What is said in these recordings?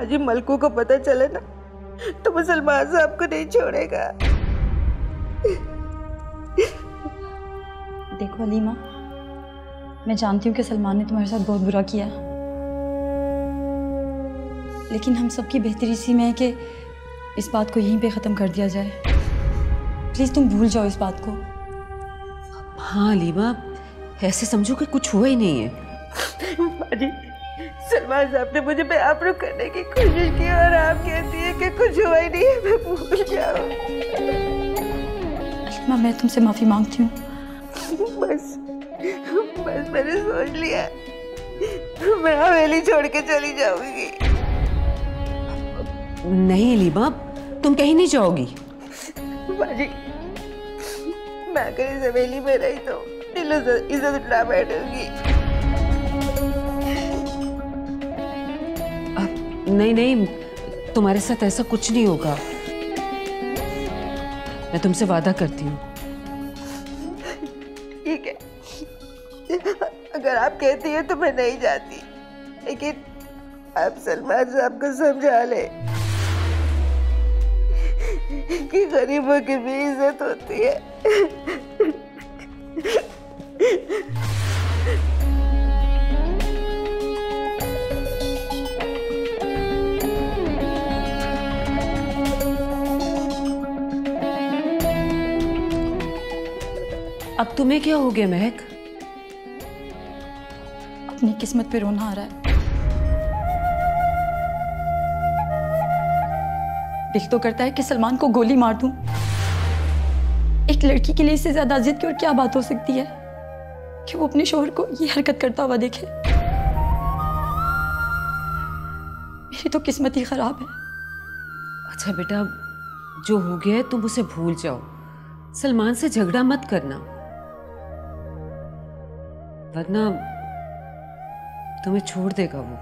हाजी मलकू को पता चले ना तो वो सलमान साहब को नहीं छोड़ेगा। देखो अलीमा, मैं जानती हूँ कि सलमान ने तुम्हारे साथ बहुत बुरा किया, लेकिन हम सबकी बेहतरी इसी में है कि इस बात को यहीं पे ख़त्म कर दिया जाए। प्लीज़ तुम भूल जाओ इस बात को। हाँ अलीमा, ऐसे समझो कि कुछ हुआ ही नहीं है। बाजी, सलमान साहब ने मुझे बेआबरू करने की कोशिश की और आप कहती है कि कुछ हुआ ही नहीं है, मैं भूल जाऊं। अलीमा, मैं तुमसे माफ़ी मांगती हूँ। बस मैंने सोच लिया, मैं हवेली छोड़ के चली जाऊंगी। नहीं अलीमा, तुम कहीं नहीं जाओगी। बाजी, मैं अगर इस हवेली में रही तो इज्जत उठा बैठूंगी। नहीं नहीं, तुम्हारे साथ ऐसा कुछ नहीं होगा, मैं तुमसे वादा करती हूँ। ठीक है, अगर आप कहती हैं तो मैं नहीं जाती, लेकिन आप सलमान साहब को समझा ले कि गरीबों की भी इज्जत होती है। अब तुम्हें क्या हो गया महक? अपनी किस्मत पे रोना आ रहा है। दिल तो करता है कि सलमान को गोली मार दूं। एक लड़की के लिए इससे ज्यादा अजियत की और क्या बात हो सकती है कि वो अपने शोहर को ये हरकत करता हुआ देखे। मेरी तो किस्मत ही खराब है। अच्छा बेटा, जो हो गया है तुम उसे भूल जाओ, सलमान से झगड़ा मत करना, वरना तुम्हें छोड़ देगा वो।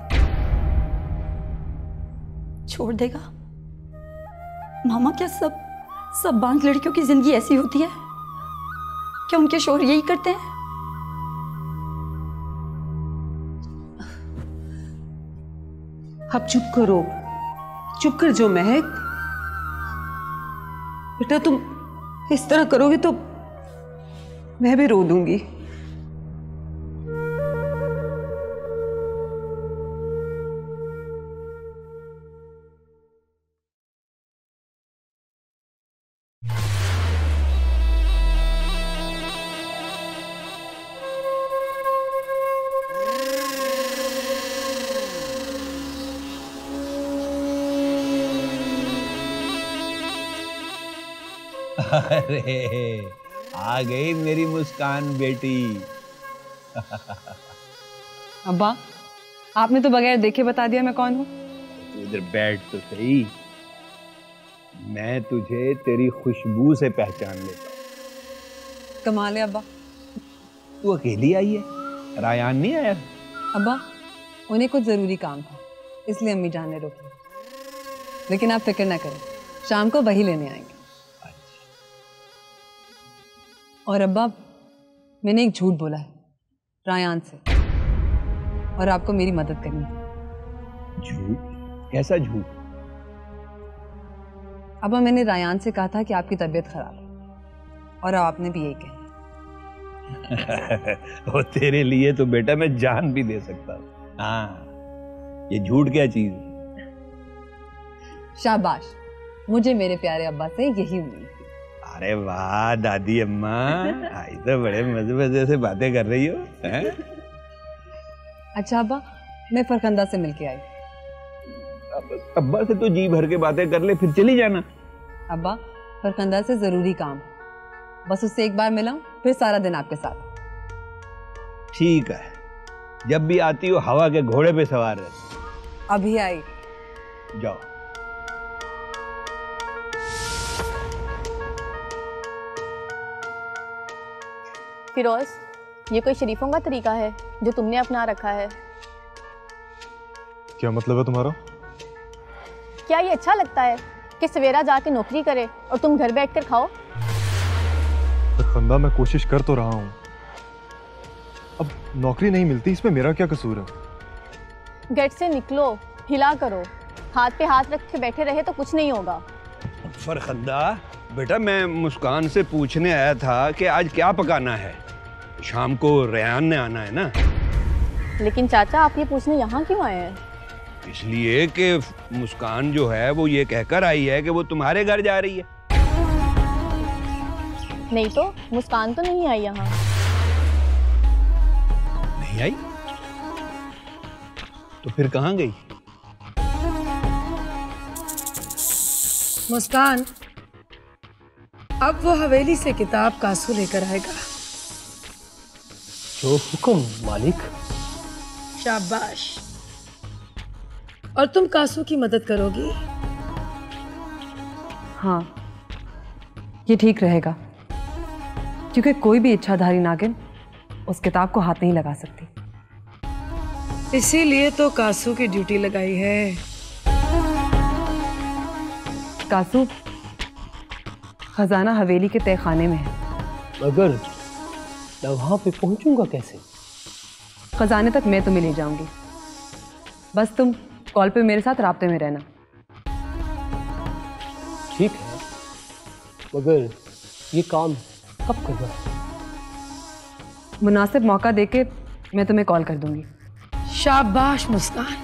छोड़ देगा? मामा, क्या सब बांझ लड़कियों की जिंदगी ऐसी होती है? क्या उनके शोहर यही करते हैं? अब चुप करो, चुप कर जो महक। बेटा तुम इस तरह करोगे तो मैं भी रो दूंगी। अरे आ गई मेरी मुस्कान बेटी। अब्बा, आपने तो बगैर देखे बता दिया मैं कौन हूँ। तू इधर बैठ तो सही, मैं तुझे तेरी खुशबू से पहचान लेता हूँ। कमाल है अब्बा। तू अकेली आई है, रायान नहीं आया? अब्बा, उन्हें कुछ जरूरी काम था इसलिए अम्मी जान ने रोकी, लेकिन आप फिक्र ना करें, शाम को वही लेने आएंगे। और अब्बा, मैंने एक झूठ बोला है रायान से, और आपको मेरी मदद करनी है। झूठ? कैसा झूठ? अब्बा, मैंने रायान से कहा था कि आपकी तबीयत खराब है, और आपने भी यही कहा। और तेरे लिए तो बेटा मैं जान भी दे सकता हूँ। हाँ, ये झूठ क्या चीज है? शाबाश, मुझे मेरे प्यारे अब्बा से यही उम्मीद। अरे वाह दादी अम्मा, आज तो बड़े मजे मजे से बातें कर रही हो हैं? अच्छा अब्बा, मैं फरखंदा से मिलके आई। अब्बा से तो जी भर के बातें कर ले, फिर चली जाना। अब्बा, फरखंदा से जरूरी काम, बस उससे एक बार मिला फिर सारा दिन आपके साथ। ठीक है, जब भी आती हो हवा के घोड़े पे सवार रहती। अभी आई। जाओ। फिरोज, ये कोई शरीफों का तरीका है जो तुमने अपना रखा है? क्या मतलब है तुम्हारा? क्या ये अच्छा लगता है कि सवेरा जाके नौकरी करे और तुम घर बैठकर खाओ? फरखंदा, मैं कोशिश कर तो रहा हूँ, अब नौकरी नहीं मिलती, इसमें मेरा क्या कसूर है? घर से निकलो, हिला करो, हाथ पे हाथ रख के बैठे रहे तो कुछ नहीं होगा। फरखंदा बेटा, मैं मुस्कान से पूछने आया था कि आज क्या पकाना है। शाम को रेहान ने आना है ना। लेकिन चाचा आप ये पूछने यहाँ क्यों आए हैं? इसलिए कि मुस्कान जो है वो ये कहकर आई है कि वो तुम्हारे घर जा रही है। नहीं तो मुस्कान तो नहीं आई यहाँ। नहीं आई तो फिर कहाँ गई? मुस्कान, अब वो हवेली से किताब कासू लेकर आएगा। जो हुक्म मालिक। शाबाश। और तुम कासू की मदद करोगी? हाँ, ये ठीक रहेगा, क्योंकि कोई भी इच्छाधारी नागिन उस किताब को हाथ नहीं लगा सकती। इसीलिए तो कासू की ड्यूटी लगाई है। कासू, खजाना हवेली के तहखाने में है। मगर मैं वहां पे पहुंचूंगा कैसे? खजाने तक मैं तुम्हें ले जाऊंगी, बस तुम कॉल पे मेरे साथ राब्ते में रहना। ठीक है, मगर ये काम कब करना है? मुनासिब मौका देके मैं तुम्हें कॉल कर दूंगी। शाबाश मुस्कान,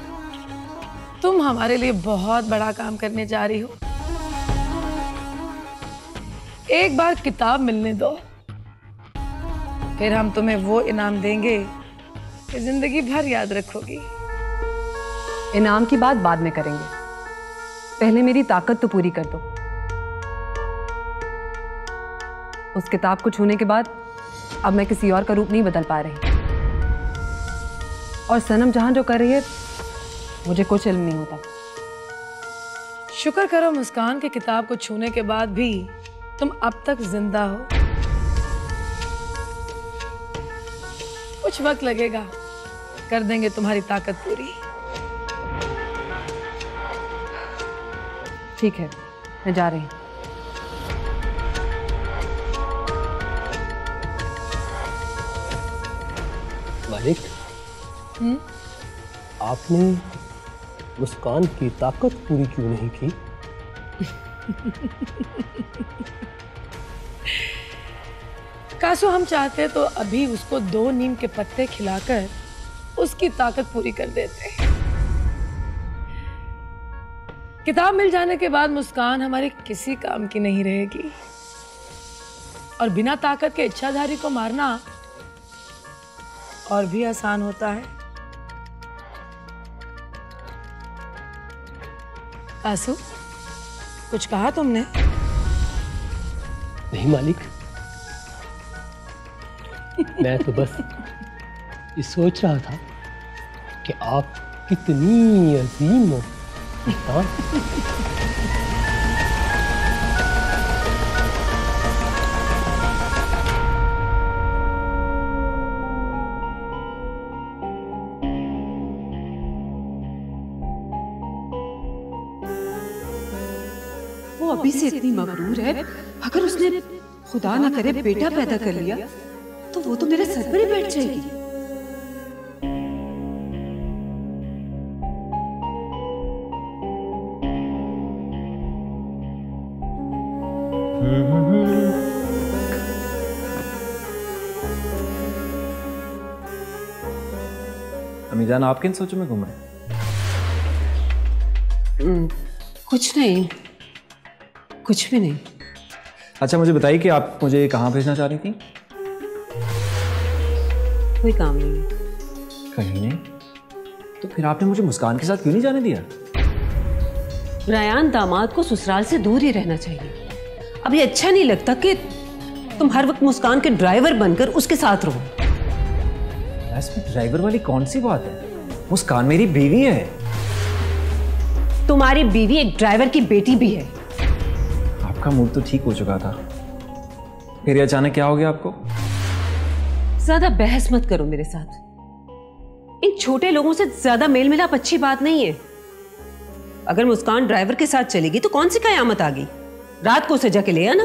तुम हमारे लिए बहुत बड़ा काम करने जा रही हो। एक बार किताब मिलने दो, फिर हम तुम्हें वो इनाम देंगे कि जिंदगी भर याद रखोगी। इनाम की बात बाद में करेंगे, पहले मेरी ताकत तो पूरी कर दो। उस किताब को छूने के बाद अब मैं किसी और का रूप नहीं बदल पा रही, और सनम जहां जो कर रही है मुझे कुछ इल्म नहीं होता। शुक्र करो मुस्कान के किताब को छूने के बाद भी तुम अब तक जिंदा हो। कुछ वक्त लगेगा, कर देंगे तुम्हारी ताकत पूरी। ठीक है, मैं जा रही हूँ। मालिक, आपने मुस्कान की ताकत पूरी क्यों नहीं की? कासू, हम चाहते तो अभी उसको 2 नीम के पत्ते खिलाकर उसकी ताकत पूरी कर देते। किताब मिल जाने के बाद मुस्कान हमारे किसी काम की नहीं रहेगी, और बिना ताकत के इच्छाधारी को मारना और भी आसान होता है। कासू, कुछ कहा तुमने? नहीं मालिक, मैं तो बस ये सोच रहा था कि आप कितनी अजीम हो। हाँ? वो अभी से इतनी मगरूर है, अगर उसने खुदा ना करे बेटा पैदा कर लिया तो वो तो मेरे सर पर ही बैठ जाएगी। अमीजान, आप किन सोचों में घूम रहे हैं? कुछ नहीं, कुछ भी नहीं। अच्छा, मुझे बताइए कि आप मुझे कहाँ भेजना चाह रही थी? कोई काम नहीं। कहीं नहीं? तो फिर आपने मुझे मुस्कान के साथ क्यों नहीं जाने दिया? रायान दामाद को ससुराल से दूर ही रहना चाहिए। अब ये अच्छा नहीं लगता कि तुम हर वक्त मुस्कान के ड्राइवर बनकर उसके साथ रहो। इसमें ड्राइवर वाली कौन सी बात है? मुस्कान मेरी बीवी है। तुम्हारी बीवी एक ड्राइवर की बेटी भी है। आपका मूड तो ठीक हो चुका था, फिर ये अचानक क्या हो गया आपको? ज्यादा बहस मत करो मेरे साथ। इन छोटे लोगों से ज्यादा मेल मिलाप अच्छी बात नहीं है। अगर मुस्कान ड्राइवर के साथ चलेगी तो कौन सी कयामत आ गई? रात को सजा के ले आना।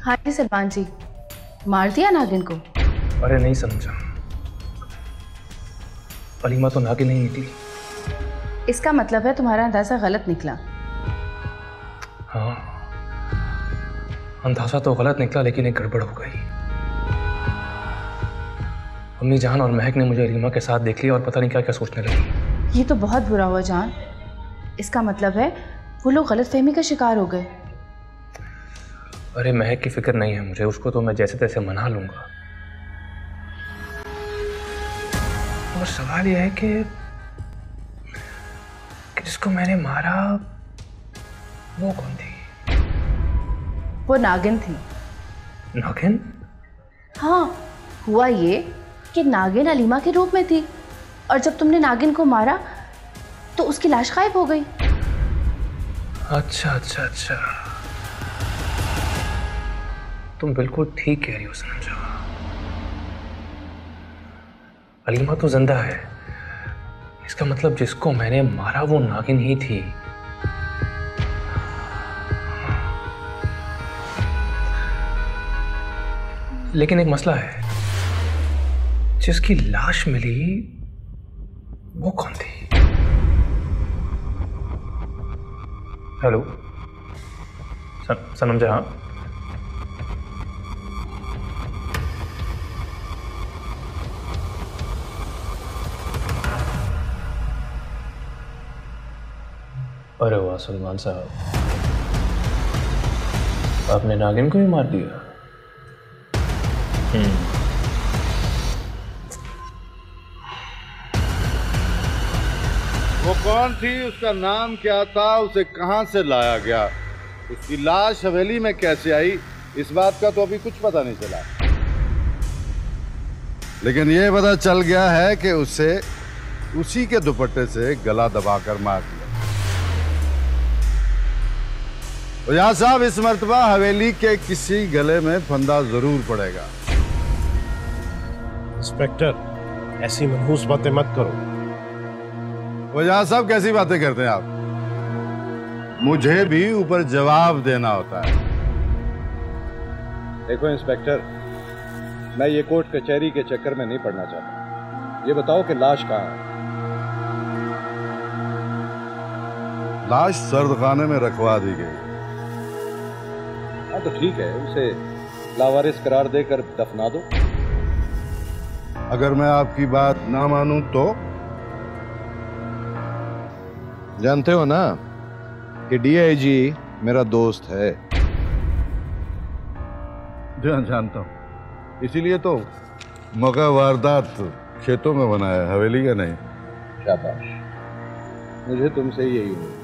हाँ जी सलमान जी, मार दिया नागिन को? अरे नहीं समझा, अलीमा तो नागिन नहीं निकली। इसका मतलब है तुम्हारा अंदाजा गलत निकला। हाँ, अंदाजा तो गलत निकला, लेकिन एक गड़बड़ हो गई। अम्मी जान और महक ने मुझे अलीमा के साथ देख लिया और पता नहीं क्या क्या सोचने लगी। ये तो बहुत बुरा हुआ जान। इसका मतलब है वो लोग गलतफहमी का शिकार हो गए। अरे महक की फिक्र नहीं है मुझे, उसको तो मैं जैसे तैसे मना लूंगा। और सवाल यह है कि जिसको मैंने मारा वो कौन थी? वो नागिन थी। नागिन? हाँ, हुआ ये कि नागिन अलीमा के रूप में थी और जब तुमने नागिन को मारा तो उसकी लाश गायब हो गई। अच्छा अच्छा अच्छा, तुम बिल्कुल ठीक कह रही हो सनम जहां। अलीमा तो जिंदा है, इसका मतलब जिसको मैंने मारा वो नागिन ही थी। लेकिन एक मसला है, जिसकी लाश मिली वो कौन थी? हेलो सनम जहां, अरे वाह सलमान साहब, आपने नागिन को ही मार दिया। वो कौन थी, उसका नाम क्या था, उसे कहां से लाया गया, उसकी लाश हवेली में कैसे आई, इस बात का तो अभी कुछ पता नहीं चला। लेकिन ये पता चल गया है कि उसे उसी के दुपट्टे से गला दबाकर मार दिया। तो यहाँ साहब, इस मर्तबा हवेली के किसी गले में फंदा जरूर पड़ेगा। इंस्पेक्टर, ऐसी मनहूस बातें मत करो। वजह साहब, कैसी बातें करते हैं आप? मुझे भी ऊपर जवाब देना होता है। देखो इंस्पेक्टर, मैं ये कोर्ट कचहरी के चक्कर में नहीं पड़ना चाहता। ये बताओ कि लाश कहाँ है? लाश सर्द खाने में रखवा दी गई। हाँ तो ठीक है, उसे लावारिस करार देकर दफना दो। अगर मैं आपकी बात ना मानूं तो? जानते हो ना कि डीआईजी मेरा दोस्त है। जानता हूं, इसीलिए तो मौका वारदात खेतों में बनाया, हवेली का नहीं। शाबाश, मुझे तुमसे यही उम्मीद।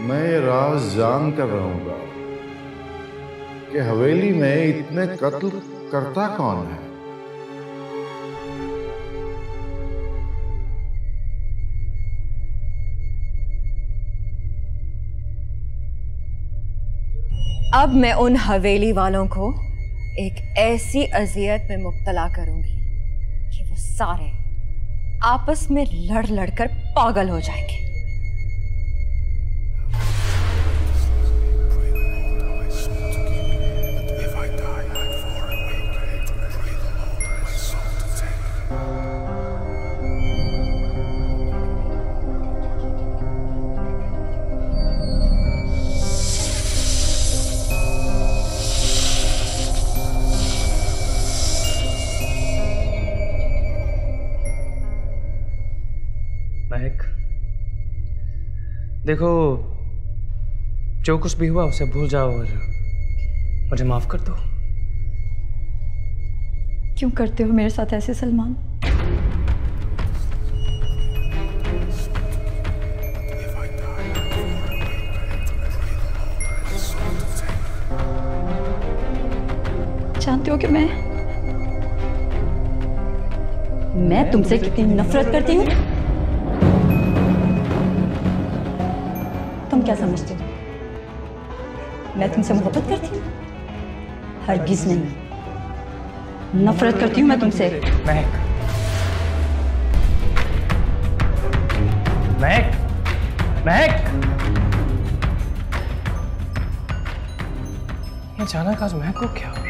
मैं ये राज जान कर रहूंगा कि हवेली में इतने कत्ल करता कौन है। अब मैं उन हवेली वालों को एक ऐसी अजियत में मुब्तला करूंगी कि वो सारे आपस में लड़ लड़कर पागल हो जाएंगे। देखो, जो कुछ भी हुआ उसे भूल जाओ और मुझे माफ कर दो। क्यों करते हो मेरे साथ ऐसे सलमान? जानते हो कि मैं तुमसे कितनी नफरत करती हूँ? तुम क्या समझते हो? मैं तुमसे मोहब्बत करती हूँ? हरगिज़ नहीं, नफरत करती हूँ मैं तुमसे। महक, महक, महक, ये अचानक आज महक को क्या हो गया?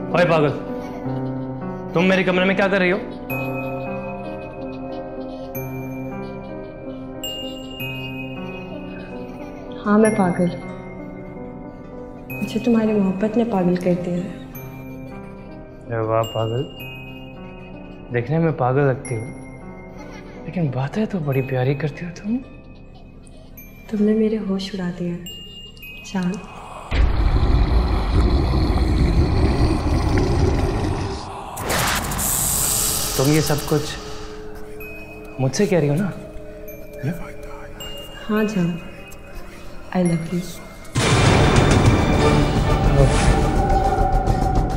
ओए पागल, तुम मेरे कमरे में क्या कर रही हो? हाँ मैं पागल, मुझे तुम्हारी मोहब्बत ने पागल कर दिया है। अरे वाह पागल, देखने में पागल लगती हो, लेकिन बातें तो बड़ी प्यारी करती हो तुम। तुमने मेरे होश उड़ा दिया चांद। तुम ये सब कुछ मुझसे कह रही हो ना? हाँ जान, आई लव यू।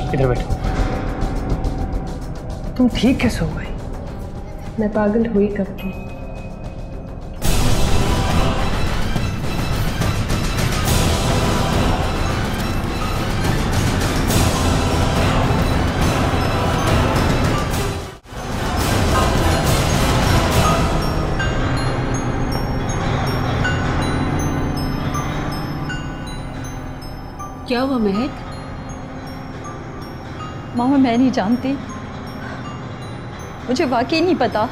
इधर बैठो। तुम ठीक कैसे हो गई? मैं पागल हुई कब की। क्या हुआ महक? मामा मैं नहीं जानती, मुझे वाकई नहीं पता।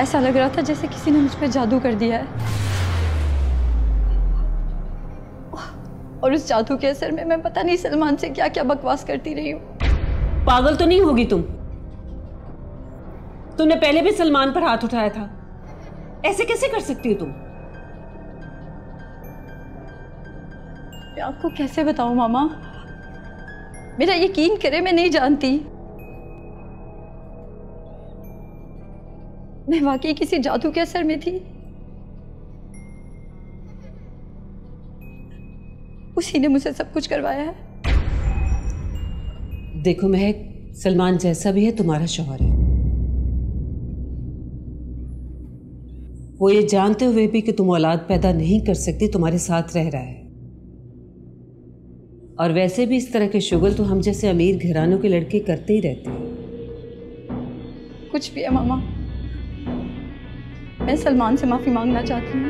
ऐसा लग रहा था जैसे किसी ने मुझ पर जादू कर दिया है, और उस जादू के असर में मैं पता नहीं सलमान से क्या क्या बकवास करती रही हूँ। पागल तो नहीं होगी तुम? तुमने पहले भी सलमान पर हाथ उठाया था, ऐसे कैसे कर सकती हो तुम? मैं आपको कैसे बताऊं मामा, मेरा यकीन करे मैं नहीं जानती। मैं वाकई किसी जादू के असर में थी, उसी ने मुझसे सब कुछ करवाया है। देखो महक, सलमान जैसा भी है तुम्हारा शौहर है। वो ये जानते हुए भी कि तुम औलाद पैदा नहीं कर सकती तुम्हारे साथ रह रहा है। और वैसे भी इस तरह के शुगल तो हम जैसे अमीर घरानों के लड़के करते ही रहते हैं। कुछ भी है मामा, मैं सलमान से माफी मांगना चाहती हूँ।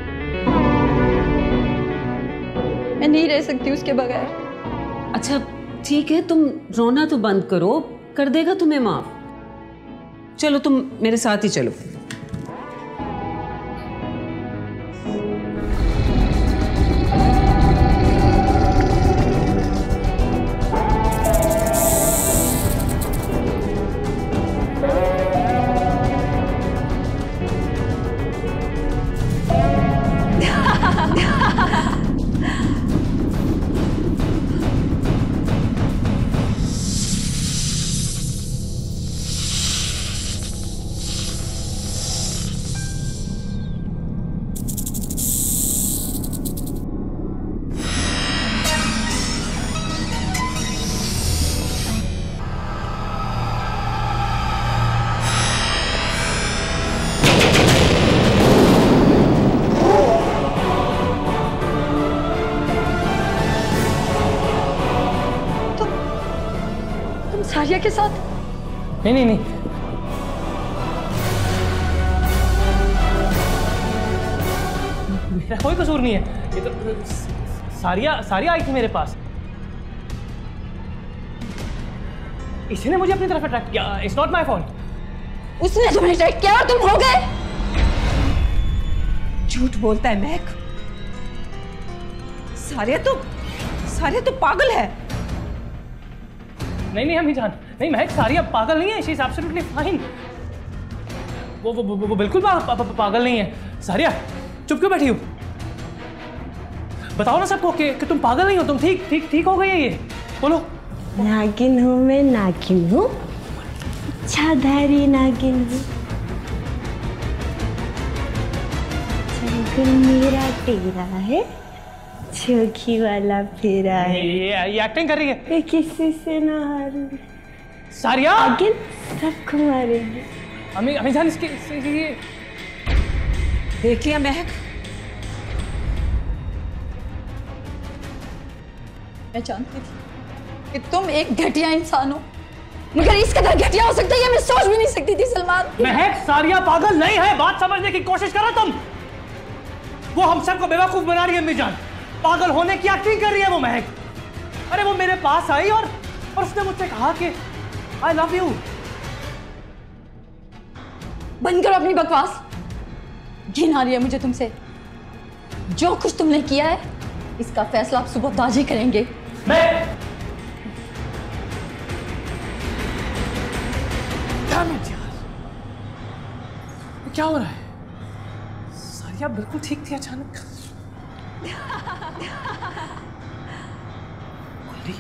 मैं नहीं रह सकती उसके बगैर। अच्छा ठीक है, तुम रोना तो बंद करो, कर देगा तुम्हें माफ। चलो तुम मेरे साथ ही चलो। सारिया के साथ? नहीं नहीं नहीं, मेरा कोई कसूर नहीं है। ये तो सारिया आई थी मेरे पास, इसने मुझे अपनी तरफ अट्रैक्ट किया। It's not my fault. उसने तुम्हें अट्रैक्ट किया और तुम हो गए? झूठ बोलता है महक। सारिया तो पागल है। नहीं हम ही जान, नहीं महक, सारिया पागल नहीं है। She is absolutely fine. वो बिल्कुल पागल नहीं है। सारिया चुप क्यों बैठी हो? बताओ ना सबको कि तुम पागल नहीं हो, तुम ठीक हो गई है। ये बोलो। नागिन हूँ मैं, नागिन हूँ, इच्छाधारी नागिन हूँ, जंगल मेरा तेरा है, चौकी वाला फेरा है। ये एक्टिंग कर रही है। मैं किसी से ना हारूंगी। सारिया नागिन सबको मारेगी। अम्मी जान इसकी देख लिया महक, मैं जानती थी कि तुम एक घटिया इंसान हो, मगर इस कदर घटिया हो सकता है ये मैं सोच भी नहीं सकती थी सलमान। महक, सारिया पागल नहीं है, बात समझने की कोशिश करो तुम। वो हम सबको बेवकूफ बना रही है अम्मी जान, पागल होने की एक्टिंग कर रही है वो महक। अरे वो मेरे पास आई और उसने मुझसे कहा कि आई लव यू। बंद करो अपनी बकवास, घिन आ रही है मुझे तुमसे। जो कुछ तुमने किया है इसका फैसला आप सुबह ताज ही करेंगे। क्या हो रहा है? सारिया बिल्कुल ठीक थी, अचानक कुंडी,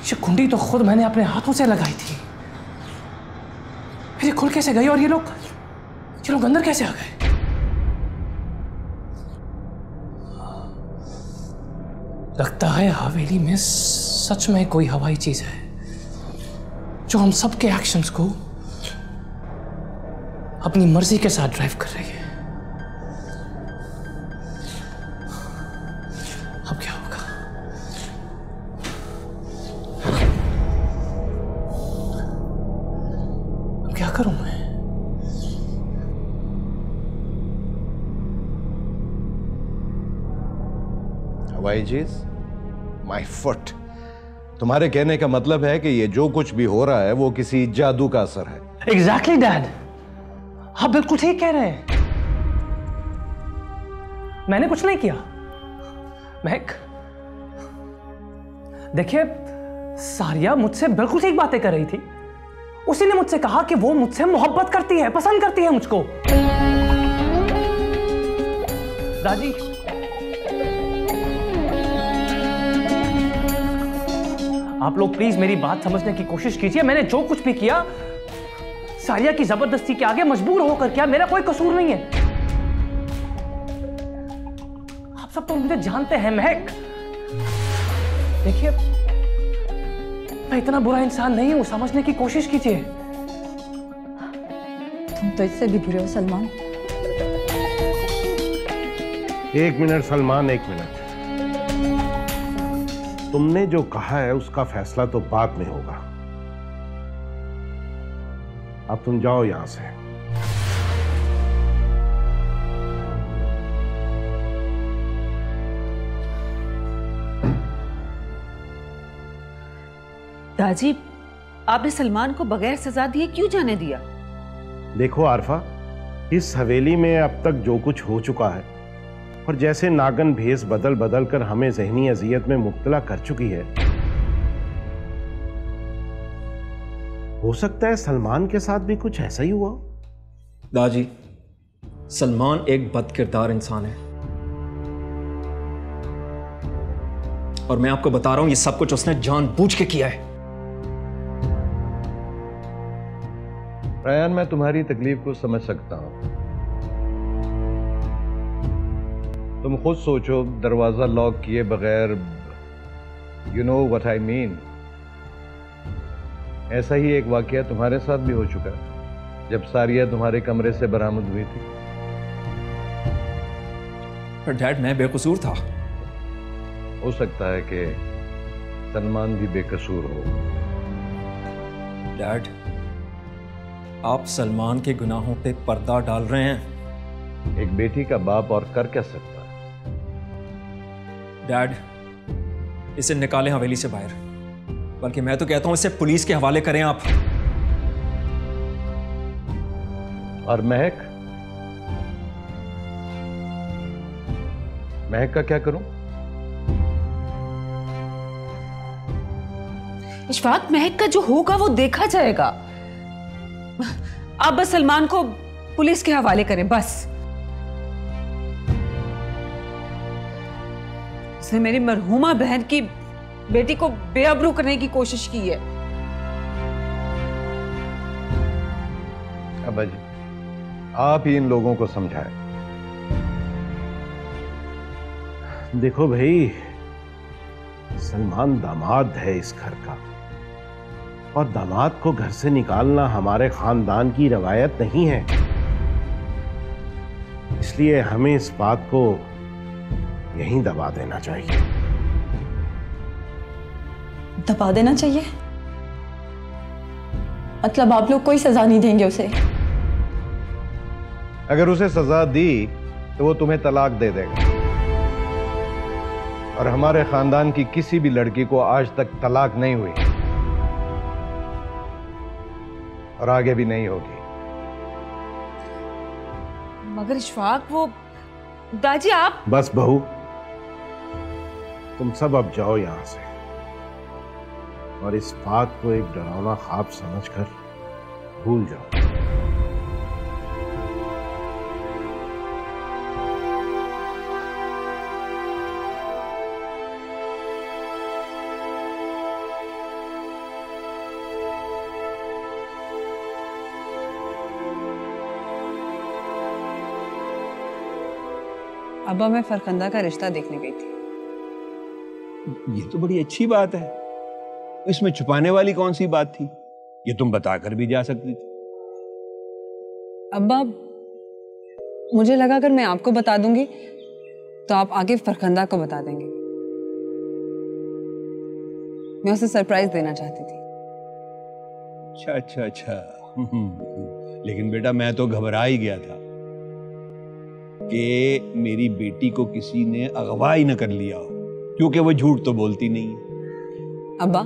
ये कुंडी तो खुद मैंने अपने हाथों से लगाई थी, फिर ये खुल कैसे गई और ये लोग अंदर कैसे आ गए? लगता है हवेली में सच में कोई हवाई चीज है जो हम सबके एक्शंस को अपनी मर्जी के साथ ड्राइव कर रही है। अब क्या होगा? अब क्या करूं मैं? हवाई चीज? My foot. तुम्हारे कहने का मतलब है कि ये जो कुछ भी हो रहा है वो किसी जादू का असर है। एग्जैक्टली डैड, आप बिल्कुल ठीक कह रहे हैं। मैंने कुछ नहीं किया। महक, देखिए सारिया मुझसे बिल्कुल ठीक बातें कर रही थी। उसी ने मुझसे कहा कि वो मुझसे मोहब्बत करती है, पसंद करती है मुझको। दादी, आप लोग प्लीज मेरी बात समझने की कोशिश कीजिए। मैंने जो कुछ भी किया सारिया की जबरदस्ती के आगे मजबूर होकर किया, मेरा कोई कसूर नहीं है। आप सब तो मुझे जानते हैं महक। देखिए मैं इतना बुरा इंसान नहीं हूं, समझने की कोशिश कीजिए। तुम तो इससे भी बुरे हो सलमान। एक मिनट सलमान, एक मिनट। तुमने जो कहा है उसका फैसला तो बाद में होगा। अब तुम जाओ यहां से। दाजी, आपने सलमान को बगैर सजा दिए क्यों जाने दिया? देखो आरफा, इस हवेली में अब तक जो कुछ हो चुका है और जैसे नागन भेष बदल बदल कर हमें ज़हनी अजियत में मुब्तला कर चुकी है, हो सकता है सलमान के साथ भी कुछ ऐसा ही हुआ। दादी, सलमान एक बदकिरदार इंसान है और मैं आपको बता रहा हूं ये सब कुछ उसने जानबूझ के किया है। रायन, मैं तुम्हारी तकलीफ को समझ सकता हूं। तुम खुद सोचो, दरवाजा लॉक किए बगैर, you know what I mean. ऐसा ही एक वाकया तुम्हारे साथ भी हो चुका है जब सारिया तुम्हारे कमरे से बरामद हुई थी। पर डैड, मैं बेकसूर था। हो सकता है कि सलमान भी बेकसूर हो। डैड, आप सलमान के गुनाहों पे पर्दा डाल रहे हैं। एक बेटी का बाप और कर क्या सकता है? डैड, इसे निकालें हवेली से बाहर, बल्कि मैं तो कहता हूं इसे पुलिस के हवाले करें आप। और महक? महक का क्या करूं? इशफाक, महक का जो होगा वो देखा जाएगा। आप बस सलमान को पुलिस के हवाले करें, बस। उसने मेरी मरहूमा बहन की बेटी को बेआबरू करने की कोशिश की है। अब्बा जी, आप ही इन लोगों को समझाएं। देखो भाई, सलमान दामाद है इस घर का, और दामाद को घर से निकालना हमारे खानदान की रवायत नहीं है। इसलिए हमें इस बात को यहीं दबा देना चाहिए। दबा देना चाहिए? मतलब आप लोग कोई सजा नहीं देंगे उसे? अगर उसे सजा दी तो वो तुम्हें तलाक दे देगा, और हमारे खानदान की किसी भी लड़की को आज तक तलाक नहीं हुई और आगे भी नहीं होगी। मगर इशफाक, वो दादी आप। बस बहू, तुम सब अब जाओ यहां से, और इस बात को एक डरावना ख्वाब समझकर भूल जाओ। अब्बा, मैं फरखंदा का रिश्ता देखने गई थी। ये तो बड़ी अच्छी बात है, इसमें छुपाने वाली कौन सी बात थी? ये तुम बताकर भी जा सकती थी। अब्बा, मुझे लगा अगर मैं आपको बता दूंगी तो आप आगे फरखंदा को बता देंगे। मैं उसे सरप्राइज देना चाहती थी। अच्छा अच्छा अच्छा। लेकिन बेटा, मैं तो घबरा ही गया था कि मेरी बेटी को किसी ने अगवा ही न कर लिया हो, क्योंकि वो झूठ तो बोलती नहीं है। अब्बा,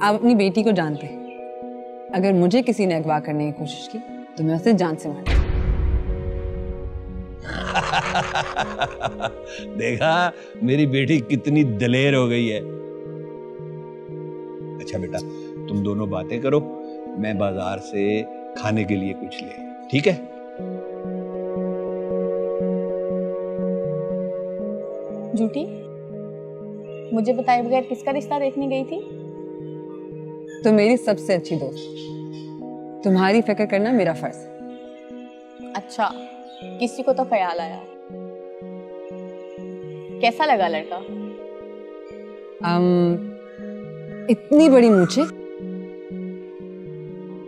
आप अपनी बेटी को जानते हैं, अगर मुझे किसी ने अगवा करने की कोशिश की तो मैं उसे जान से मारूंगा। देखा मेरी बेटी कितनी दलेर हो गई है। अच्छा बेटा, तुम दोनों बातें करो, मैं बाजार से खाने के लिए कुछ ले, ठीक है? झूठी, मुझे बताए बगैर किसका रिश्ता देखने गई थी? तो मेरी सबसे अच्छी दोस्त, तुम्हारी फिक्र करना मेरा फर्ज है। अच्छा, किसी को तो ख्याल आया। कैसा लगा लड़का? इतनी बड़ी मूंछें,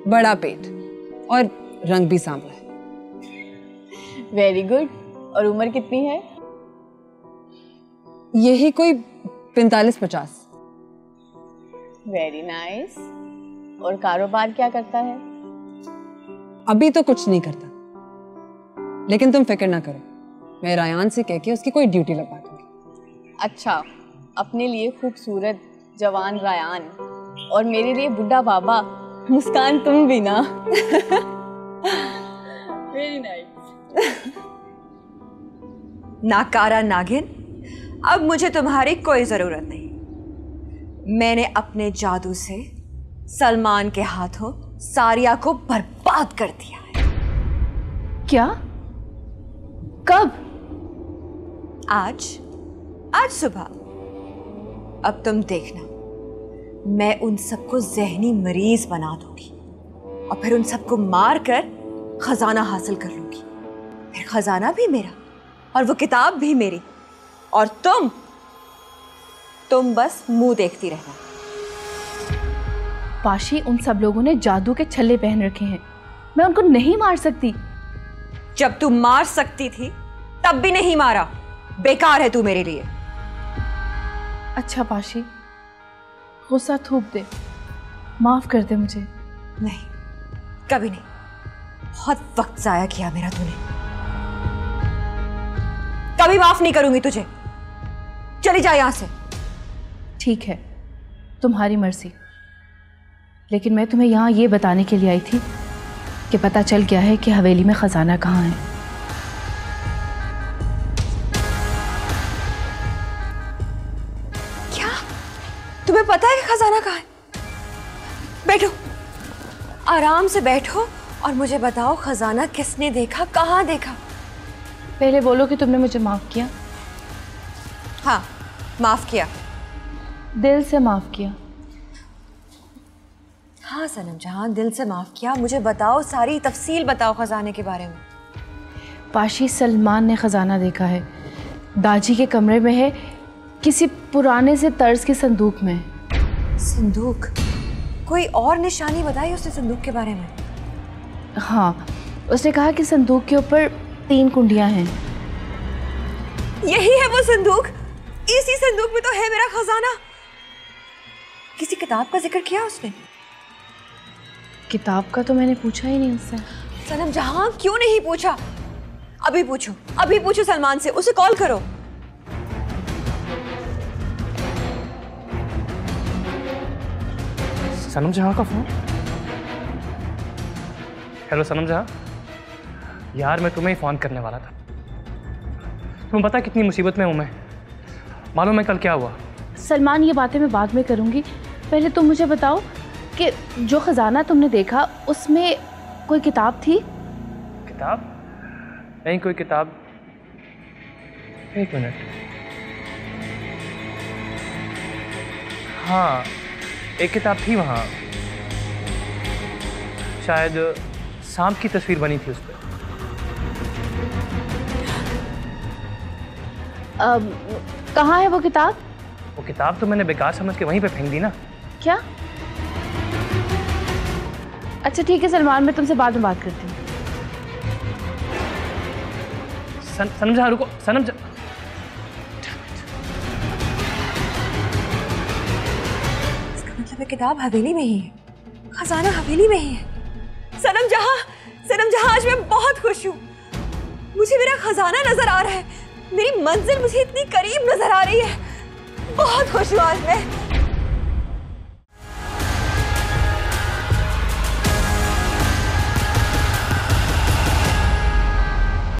बड़ा पेट और रंग भी सांवला है। Very good. और उम्र कितनी है? यही कोई 45-50। Very nice. और कारोबार क्या करता है? अभी तो कुछ नहीं करता, लेकिन तुम फिक्र ना करो, मैं रायान से कह के उसकी कोई ड्यूटी लगवा दूंगी। अच्छा, अपने लिए खूबसूरत जवान रायान और मेरे लिए बुढ़ा बाबा मुस्कान, तुम भी ना। Very nice. नाकारा नागिन, अब मुझे तुम्हारी कोई जरूरत नहीं। मैंने अपने जादू से सलमान के हाथों सारिया को बर्बाद कर दिया है। क्या? कब? आज सुबह। अब तुम देखना, मैं उन सबको जहनी मरीज बना दूंगी और फिर उन सबको मार कर खजाना हासिल कर लूंगी। फिर खजाना भी मेरा और वो किताब भी मेरी, और तुम बस मुंह देखती रहना। पाशी, उन सब लोगों ने जादू के छल्ले पहन रखे हैं, मैं उनको नहीं मार सकती। जब तू मार सकती थी तब भी नहीं मारा। बेकार है तू मेरे लिए। अच्छा पाशी, गुस्सा थूक दे, माफ कर दे मुझे। नहीं, कभी नहीं। बहुत वक्त जाया किया मेरा तूने। कभी माफ नहीं करूंगी तुझे। चली जा यहां से। ठीक है, तुम्हारी मर्जी, लेकिन मैं तुम्हें यहां ये बताने के लिए आई थी कि पता चल गया है कि हवेली में खजाना कहाँ है। क्या तुम्हें पता है कि खजाना कहाँ है? बैठो, आराम से बैठो और मुझे बताओ, खजाना किसने देखा, कहाँ देखा? पहले बोलो कि तुमने मुझे माफ किया। हाँ, माफ किया? दिल से माफ किया। हाँ सनम जहां, दिल से माफ किया। मुझे बताओ, सारी तफसील बताओ खजाने के बारे में। पाशी, सलमान ने खजाना देखा है, दाजी के कमरे में है, किसी पुराने से तर्ज के संदूक में। संदूक? कोई और निशानी बताई उसने संदूक के बारे में? हाँ, उसने कहा कि संदूक के ऊपर 3 कुंडियां हैं। यही है वो संदूक? इसी संदूक में तो है मेरा खजाना। किसी किताब का जिक्र किया उसने? किताब का तो मैंने पूछा ही नहीं उससे। सनम जहां, क्यों नहीं पूछा? अभी पूछो, अभी पूछो सलमान से, उसे कॉल करो। सनम जहां का फोन। हेलो सनम जहां, यार मैं तुम्हें ही फोन करने वाला था। तुम्हें पता कितनी मुसीबत में हूं मैं? मालूम है कल क्या हुआ? सलमान, ये बातें मैं बाद में करूंगी, पहले तुम मुझे बताओ कि जो खजाना तुमने देखा उसमें कोई किताब थी? किताब? नहीं कोई किताब। एक मिनट। हाँ, एक किताब थी वहाँ, शायद सांप की तस्वीर बनी थी उस पर। कहाँ है वो किताब? वो किताब तो मैंने बेकार समझ के वहीं पे फेंक दी ना। क्या? अच्छा ठीक है सलमान, मैं तुमसे बाद में बात करती हूँ। सनम जहां रुको, सनम जहां। इसका मतलब है किताब हवेली में ही है, खजाना हवेली में ही है। सनम जहां, सनम जहां, आज मैं बहुत खुश हूँ। मुझे मेरा खजाना नजर आ रहा है, मेरी मंजिल मुझे इतनी करीब नजर आ रही है। बहुत खुश हूँ आज मैं।